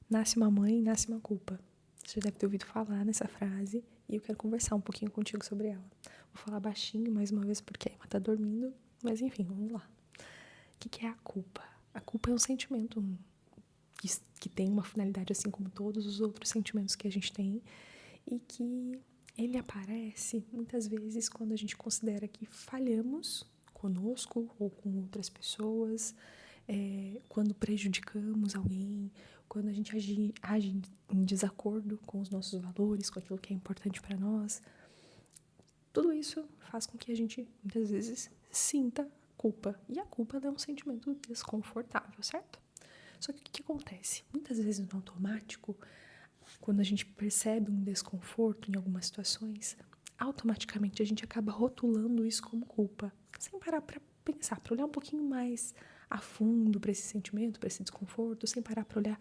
nasce uma mãe, nasce uma culpa. Você já deve ter ouvido falar nessa frase e eu quero conversar um pouquinho contigo sobre ela. Vou falar baixinho mais uma vez porque a Emma tá dormindo, mas enfim, vamos lá. O que é a culpa? A culpa é um sentimento que tem uma finalidade assim como todos os outros sentimentos que a gente tem e que ele aparece muitas vezes quando a gente considera que falhamos conosco ou com outras pessoas, quando prejudicamos alguém, quando a gente age em desacordo com os nossos valores, com aquilo que é importante para nós. Tudo isso faz com que a gente, muitas vezes, sinta culpa. E a culpa é um sentimento desconfortável, certo? Só que o que acontece? Muitas vezes no automático, quando a gente percebe um desconforto em algumas situações, automaticamente a gente acaba rotulando isso como culpa, sem parar para pensar, para olhar um pouquinho mais a fundo para esse sentimento, para esse desconforto, sem parar para olhar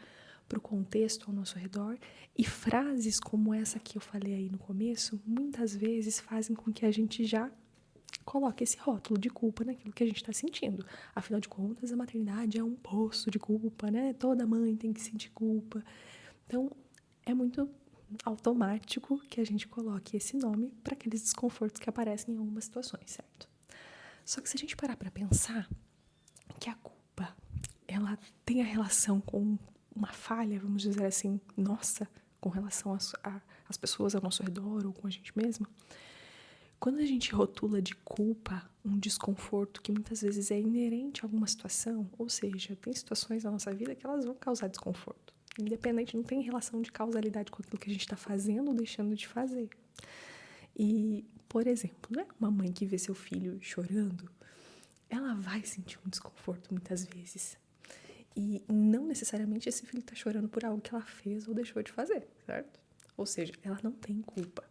para o contexto ao nosso redor. E frases como essa que eu falei aí no começo, muitas vezes fazem com que a gente já coloque esse rótulo de culpa naquilo que a gente está sentindo. Afinal de contas, a maternidade é um poço de culpa, né? Toda mãe tem que sentir culpa. Então, é muito automático que a gente coloque esse nome para aqueles desconfortos que aparecem em algumas situações, certo? Só que se a gente parar para pensar que a culpa, ela tem a relação com uma falha, vamos dizer assim, nossa, com relação às pessoas ao nosso redor ou com a gente mesma, quando a gente rotula de culpa um desconforto que muitas vezes é inerente a alguma situação, ou seja, tem situações na nossa vida que elas vão causar desconforto. Independente, não tem relação de causalidade com aquilo que a gente está fazendo ou deixando de fazer. E, por exemplo, né, uma mãe que vê seu filho chorando, ela vai sentir um desconforto muitas vezes. E não necessariamente esse filho está chorando por algo que ela fez ou deixou de fazer, certo? Ou seja, ela não tem culpa.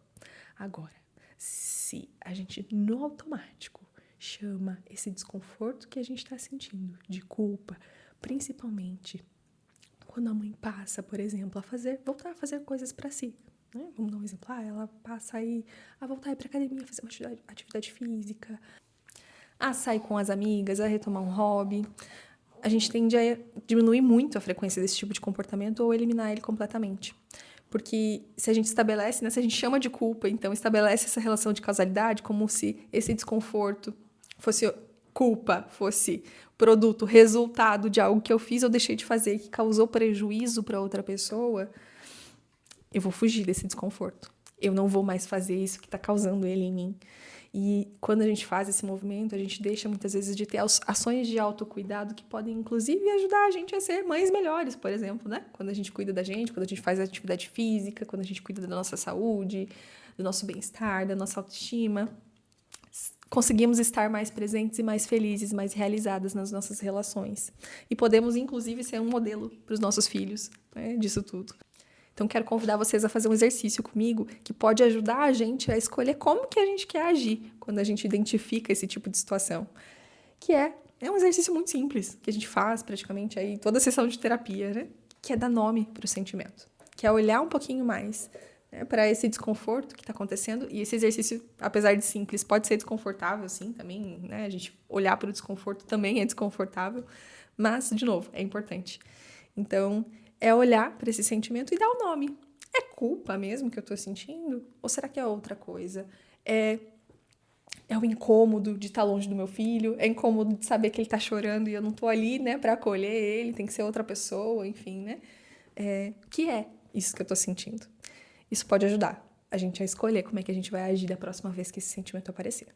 Agora, se a gente no automático chama esse desconforto que a gente está sentindo de culpa, principalmente quando a mãe passa, por exemplo, voltar a fazer coisas para si, né? Vamos dar um exemplo, ela passa a voltar a ir para academia, fazer uma atividade física, a sair com as amigas, a retomar um hobby. A gente tende a diminuir muito a frequência desse tipo de comportamento ou eliminar ele completamente. Porque se a gente estabelece, né, se a gente chama de culpa, então estabelece essa relação de causalidade como se esse desconforto fosse culpa, fosse produto, resultado de algo que eu fiz ou deixei de fazer que causou prejuízo para outra pessoa, eu vou fugir desse desconforto. Eu não vou mais fazer isso que está causando ele em mim. E quando a gente faz esse movimento, a gente deixa muitas vezes de ter ações de autocuidado que podem, inclusive, ajudar a gente a ser mães melhores, por exemplo, né? Quando a gente cuida da gente, quando a gente faz atividade física, quando a gente cuida da nossa saúde, do nosso bem-estar, da nossa autoestima, conseguimos estar mais presentes e mais felizes, mais realizadas nas nossas relações. E podemos, inclusive, ser um modelo para os nossos filhos, né, disso tudo. Então, quero convidar vocês a fazer um exercício comigo que pode ajudar a gente a escolher como que a gente quer agir quando a gente identifica esse tipo de situação. Que é um exercício muito simples, que a gente faz praticamente aí toda a sessão de terapia, né? Que é dar nome para o sentimento. Que é olhar um pouquinho mais, né, para esse desconforto que está acontecendo. E esse exercício, apesar de simples, pode ser desconfortável, sim, também, né? A gente olhar para o desconforto também é desconfortável. Mas, de novo, é importante. Então, é olhar para esse sentimento e dar o nome. É culpa mesmo que eu estou sentindo? Ou será que é outra coisa? É o incômodo de estar longe do meu filho? É incômodo de saber que ele está chorando e eu não estou ali, né, para acolher ele? Tem que ser outra pessoa, enfim, né? Que é isso que eu estou sentindo? Isso pode ajudar a gente a escolher como é que a gente vai agir da próxima vez que esse sentimento aparecer.